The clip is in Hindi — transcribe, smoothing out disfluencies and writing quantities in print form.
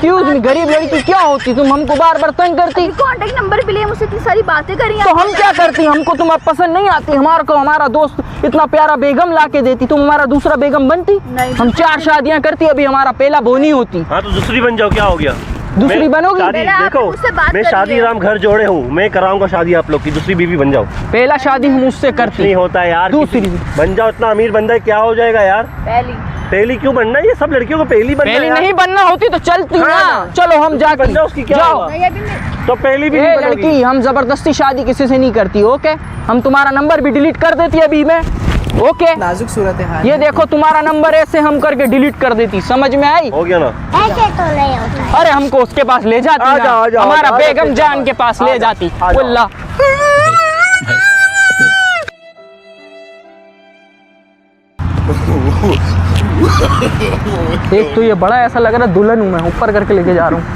एक्सक्यूज मी, गरीब लड़की क्या होती, तुम हमको बार बार तंग करती। कांटेक्ट नंबर भी लिया, मुझसे इतनी सारी बातें करी। तो हम क्या करती, हमको तुम पसंद नहीं आती, हमारे को हमारा दोस्त इतना प्यारा बेगम ला के देती, तुम हमारा दूसरा बेगम बनती। नहीं, हम 4 शादियां करती, अभी हमारा पहला बोनी होती। हाँ तो दूसरी बन जाओ, क्या हो गया? दूसरी बनोगी? शादी पहले आप देखो, मुझसे बात मैं करिए। शादी राम घर जोड़े हूँ, मैं कराऊंगा शादी आप लोग की, दूसरी बीवी बन जाओ। पहला शादी हम उससे करती। नहीं होता है यार, दूसरी बन जाओ, इतना अमीर बंदा है, क्या हो जाएगा यार? पहली क्यों बनना है? ये सब लड़कियों को पहली बनना पहली है यार। नहीं बनना होती तो चलती हाँ, ना। चलो हम जाके बन जाओ, उसकी क्या जाओ। होगा? तो पहली भी ए नहीं बनोगी। लड़की, हम जबरदस्ती शादी किसी से नहीं करती, ओके? हम तुम्हारा नंबर भी डिलीट कर देती अभी मैं, ओके? नाजुक सूरत है। ये देखो तुम्हारा नंबर ऐसे हम करके डिलीट कर देती, समझ में आई? हो गया ना? ऐसे तो नहीं होता है। अरे हमको उसके पास ले जाती आ ना, जाओ, आ जाओ, हमारा आ जाओ, बेगम आ जान जाओ, के पास आ ले जाओ, जाती। आ जाओ। उल्ला एक तो ये बड़ा ऐसा लग रहा है दुल्हन हूँ मैं, ऊपर करके लेके जा रहा हूँ।